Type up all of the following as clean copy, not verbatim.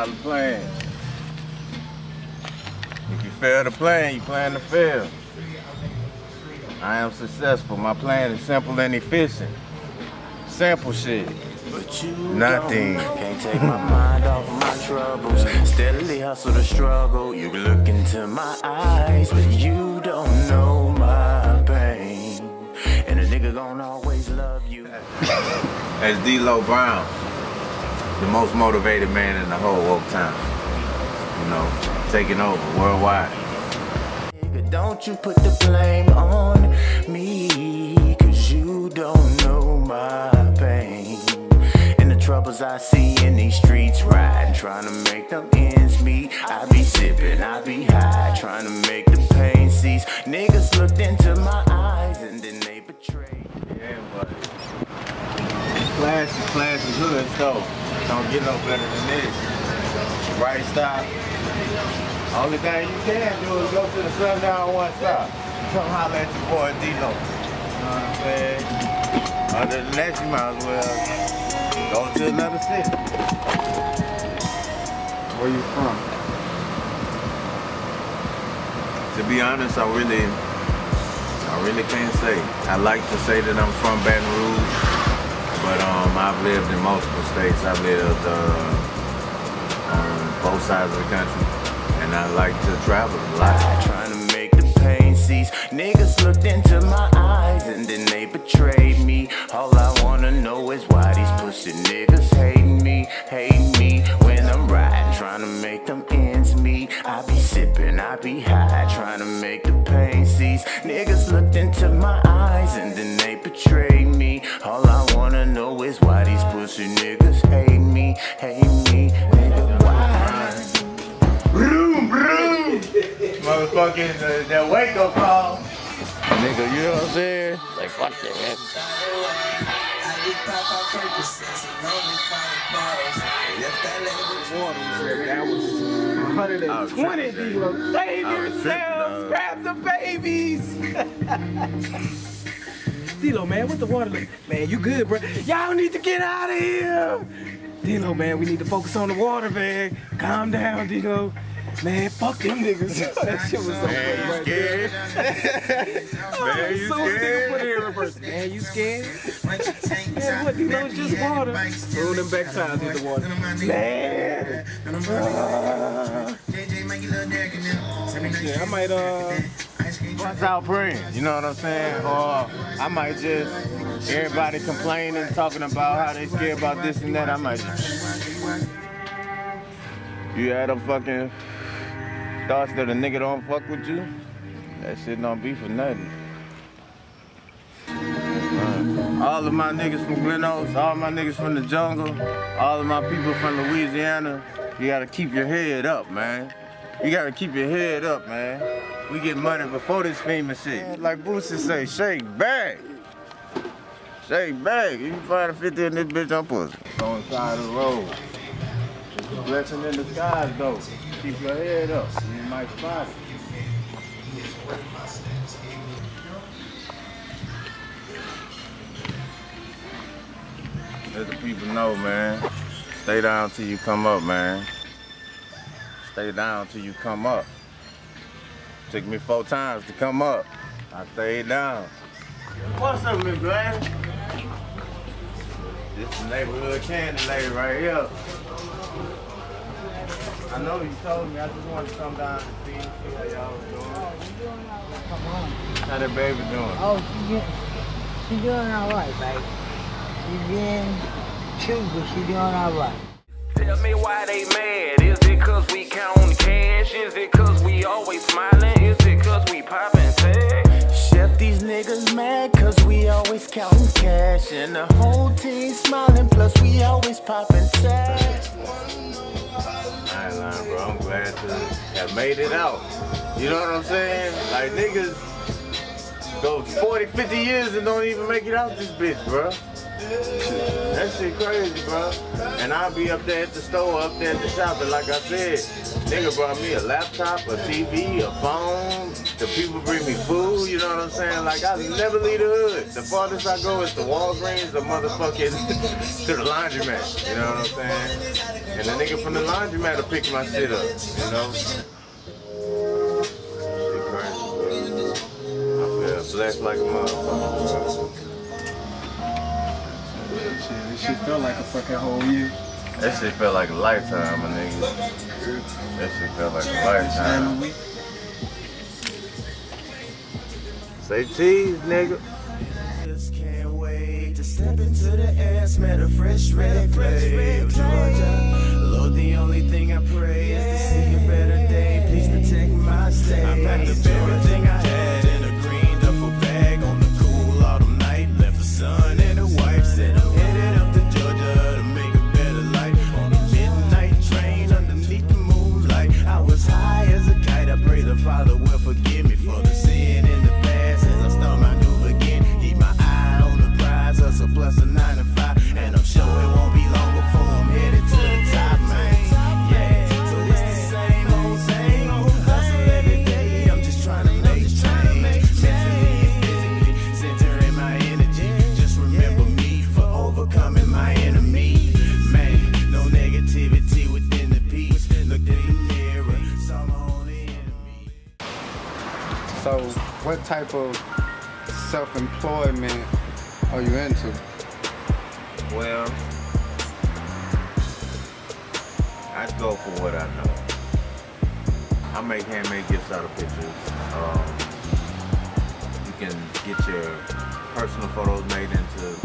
Follow the plan. If you fail the plan, you plan to fail. I am successful. My plan is simple and efficient. Simple shit. Nothing. Can't take my mind off of my troubles. Steadily hustle the struggle. You can look into my eyes, but you don't know my pain. And a nigga gon' always love you. That's D-Lo Brown, the most motivated man in the whole woke town. You know, taking over worldwide. Nigga, don't you put the blame on me, 'cause you don't know my pain. And the troubles I see in these streets, riding, trying to make them ends meet. I be sipping, I be high, trying to make the pain cease. Niggas looked into my eyes and then they betrayed. Yeah, but class is hood stuff. Don't get no better than this. Right stop. Only thing you can do is go to the sundown one stop. Come holler at your boy D-Lo. You know what I'm saying? Other than that, you might as well go to another city. Where you from? To be honest, I really can't say. I like to say that I'm from Baton Rouge, but I've lived in multiple states. I've lived on both sides of the country, and I like to travel a lot. Trying to make the pain cease. Niggas looked into my eyes and then they betrayed me. All I wanna know is why these pussy niggas hate me when I'm riding, trying to make them ends meet. I be sipping, I be high, trying to make the pain cease. Niggas looked into my eyes and then they betrayed me. All I wanna know is why these pussy niggas hate me, nigga, why? Broom, broom! Motherfucking that wake-up call. Nigga, you know what I'm saying? Like, fuck that, man. That was 120 D-Lo. Save yourselves, grab the babies. D-Lo, man, what the water look? Man, you good, bro. Y'all need to get out of here. D-Lo, man, we need to focus on the water, man. Calm down, D-Lo. Man, fuck them niggas. That shit was so funny right there. Man, you scared? Nigga put it in reverse. Man, you scared? Man, what, D-Lo, it's just water. Throw them back sides with the water. Man. Yeah, I might, Bust out praying, you know what I'm saying? Or I might just, everybody complaining, talking about how they scared about this and that, I might just, you had them fucking thoughts that a nigga don't fuck with you? That shit don't be for nothing. All of my niggas from Glen Oaks, all my niggas from the jungle, all of my people from Louisiana, you gotta keep your head up, man. You gotta keep your head up, man. We get money before this famous shit. Like Boosie say, shake back. Shake back. You can find a 50 in this bitch, I'm pussy. On the side of the road. It's a blessing in disguise, though. Keep your head up. You might find it. Let the people know, man. Stay down till you come up, man. Stay down till you come up. Took me 4 times to come up. I stayed down. What's up, Miss Gladys? This the neighborhood candy lady right here. I know you told me. I just wanted to come down and see how y'all was doing. Oh, you doing all right. Come on. How that baby doing? Oh, she doing all right, baby. She being cute, but she doing all right. Tell me why they mad. Is it cause we counting cash? Is it cause we always smiling? Is it cause we popping tags? Chef, these niggas mad cause we always counting cash. And the whole team smiling, plus we always popping tags. I ain't lying, bro. I'm glad to have made it out. You know what I'm saying? Like, niggas go 40, 50 years and don't even make it out this bitch, bro. That shit crazy, bro. And I'll be up there at the store, up there at the shop, and like I said, nigga brought me a laptop, a TV, a phone. The people bring me food, you know what I'm saying? Like, I never leave the hood. The farthest I go is to Walgreens, the motherfucking, to the laundromat, you know what I'm saying? And the nigga from the laundromat will pick my shit up, you know? Shit crazy, bro. I feel blessed like a motherfucker, bro. This shit felt like a fucking whole year. That shit felt like a lifetime, my nigga. That shit felt like a lifetime. Say cheese, nigga. Just can't wait to step into the air, smell the fresh red flame. Georgia, Lord, the only thing I pray is to see a better day. Please protect my stay. I packed up everything I had in a green duffel bag on the cool autumn night. Left the son and the wife, said I'm headed up to Georgia to make a better life. On a midnight train underneath the moonlight, I was high as a kite. I pray the Father will forgive me for the sin in the past as I start my new again. Keep my eye on the prize, hustle plus a 9 to 5, and I'm sure it won't be long before I'm headed to the top, man. Yeah, so it's the same old hustle every day. I'm just trying to make change, mentally and physically, centering my energy. Just remember me for overcoming my enemy. Man, no negativity within the peace. Looked in the mirror, saw my only enemy. So, what type of self-employment are you into? Well, I go for what I know. I make handmade gifts out of pictures. You can get your personal photos made into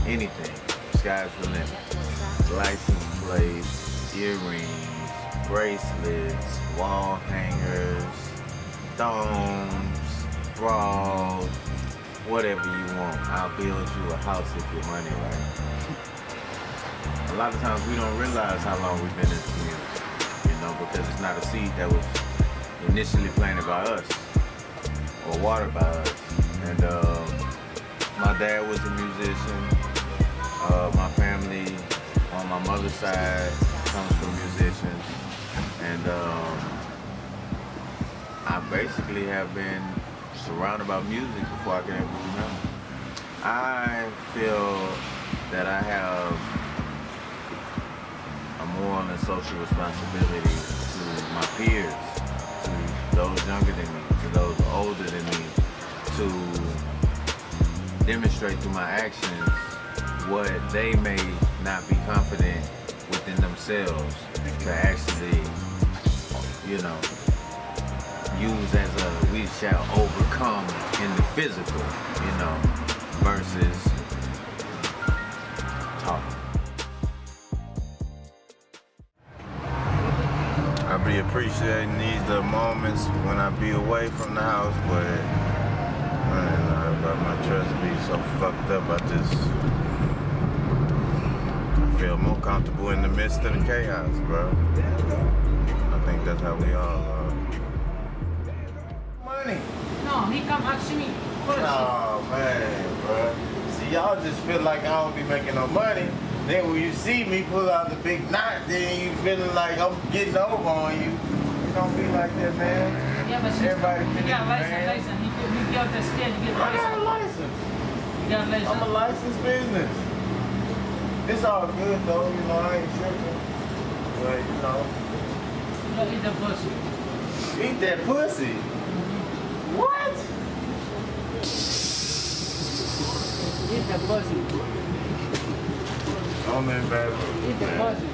anything. Sky's the limit. License plates, earrings, bracelets, wall hangers, thongs, bras, whatever you want. I'll build you a house if your money right. A lot of times we don't realize how long we've been in this community, you know, because it's not a seed that was initially planted by us or watered by us. And my dad was a musician. My family on my mother's side comes from musicians. And I basically have been surrounded by music before I can ever remember. I feel that I have a moral and social responsibility to my peers, to those younger than me, to those older than me, to demonstrate through my actions what they may not be confident within themselves to actually, you know, use as a we shall overcome in the physical, you know, versus talking. I be appreciating these little moments when I be away from the house, but man, my trust be so fucked up. I feel more comfortable in the midst of the chaos, bro. I think that's how we all are. Money. No, he come ask me first. Oh man, bro. See, y'all just feel like I don't be making no money. Then when you see me pull out the big knot, then you feeling like I'm getting over on you. It don't be like that, man. Yeah, but Everybody he got license. He got the skill to get I got a license. license. He got license. I'm a licensed business. It's all good though, you know, I ain't tripping. But you know. You eat the pussy. Eat that pussy? What? Eat the pussy. I'm in bad mood. Eat the pussy.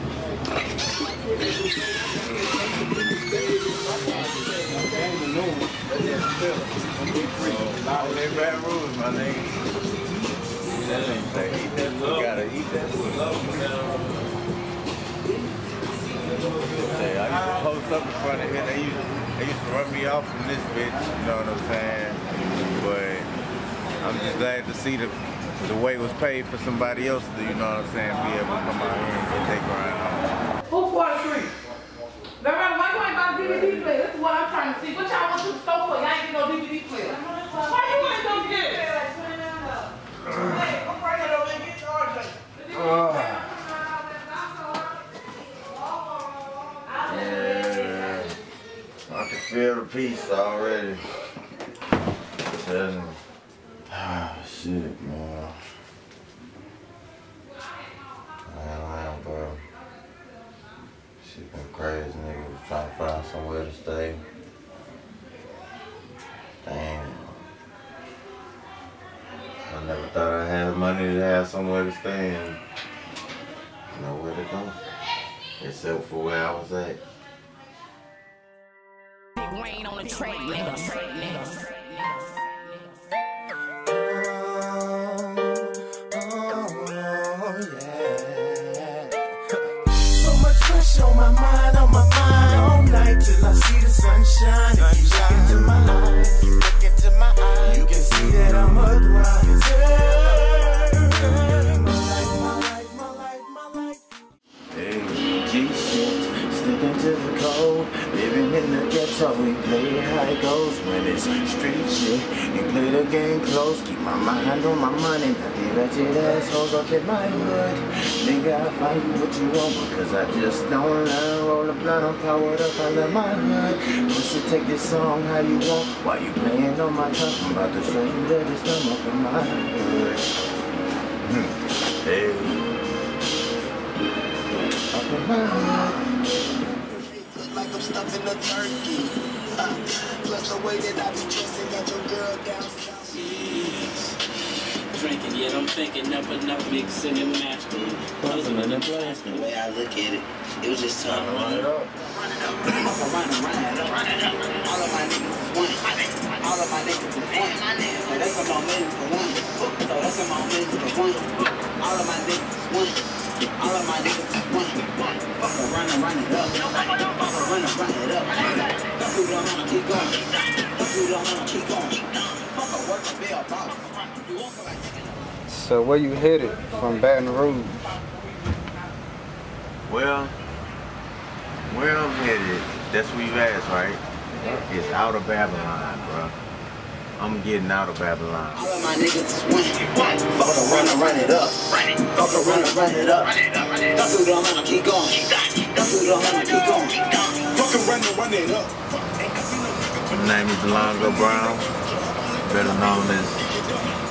I'm in bad rules, my nigga. That ain't say eat that pussy. You gotta eat that pussy. Hey, I used to post up in front of here. They used to run me off from this bitch, you know what I'm saying? But I'm just glad to see the way it was paid for somebody else to, you know what I'm saying, be able to come out here and get their grind on. Who's 43? Now, why you ain't got a DVD player? This is what I'm trying to see. What y'all want to the store for? Y'all ain't get no DVD player. Why you ain't gonna get it? Hey, I'm right over there. Get the piece already. Ah, shit, man. Man, bro. Shit been crazy, nigga. Was trying to find somewhere to stay. Damn. I never thought I had money to have somewhere to stay and nowhere to go. Except for where I was at. Rain on the track, nigga. On my mind, all night till I see the sunshine. If you look into my eyes, you can see that I'm a thrive. Hey, G shit, sticking to the code. Living in the ghetto, we play it how it goes. When it's street shit, you play the game close. Keep my mind on my money, not the wretched assholes up in my hood. Nigga, I'll find you what you want, because I just don't learn. Roll the blunt, I'm powered up, I love my hood. Pussy, take this song how you want. While you playing on my top, I'm about to show you that it's done up in my hood. Hey. Up in my hood. Like I'm stuffing a turkey. Plus the way that I be dressing, got your girl down south. Drinking, yet I'm thinking up enough, mixing and mastering, puzzling and blasting. The way I look at it, it was just time to run it up. Run it up. All of my niggas is one. All of my niggas is one. So that's a moment for one. So that's a moment for one. All of my niggas is one. All of my niggas is one. Fuck a run it up. Fuck a run it up. Fuck you don't wanna keep going. Fuck you don't wanna keep going. Fuck a work a bill boss. You walk like. So where you headed from Baton Rouge? Well, where I'm headed, that's where you asked, right? It's out of Babylon, bro. I'm getting out of Babylon. All of my niggas is one. Fuck a run it up. Fuck a run it up. Fuck you don't wanna keep going. Fuck you don't wanna keep going. Fuck a run it up. My name is Lonzo Brown, better known as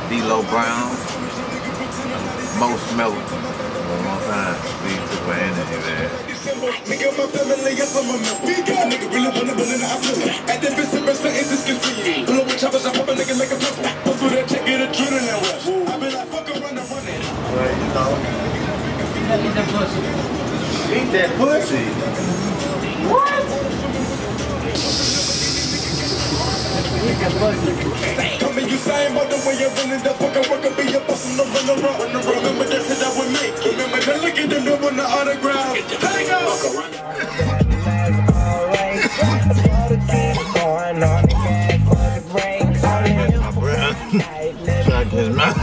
D-Lo Brown. Most melted. One more time, speak to my energy, man. Nigga, my family, yes, I'm a big guy. Nigga, really vulnerable and I feel it. At the 50% is discontinued. Pull up with choppers, I pop a nigga like a pimple. Go through that check, get a drill in that rush. I be like, fuck a run it. Well, you know. Eat that pussy. Eat that pussy? What? Eat that pussy. Come and you saying about the way you're running the fucking work and be a boss and run around. Remember that shit I would make. Remember that look at them doing the autograph. Hang on. Shut his mouth.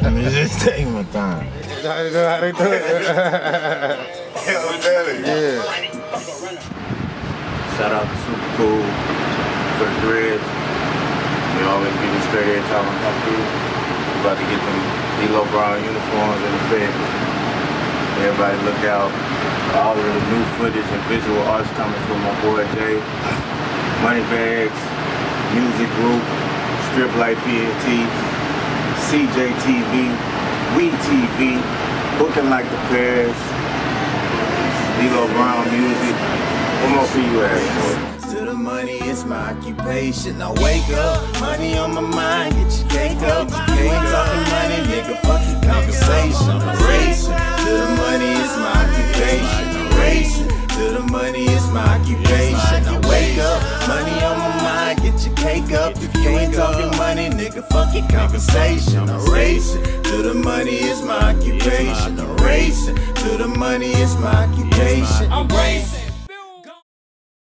Let me just take my time. How you know how they do it? Yeah. Shout out to Super Cool for the dreads. We always get it straight every time I come through. We about to get them D-Lo Brown uniforms in effect. Everybody look out. All of the new footage and visual arts coming from my boy Jay. Moneybags, Music Group, Strip Life ENT, CJTV, WeTV, Booking Like the Paris, D-Lo Brown Music. What more for you ass, To the money, it's my occupation. I wake up, money on my mind, get your cake up. You ain't talking money, nigga, fuck your conversation. I'm racing. To the money, it's my occupation. I'm racing. To the money, it's my occupation. I wake up, money on my mind, get your cake up. If you ain't talking money, nigga, fuck your conversation. I'm racing. To the money, it's my occupation. I'm racing. To the money, it's my occupation. I'm racing.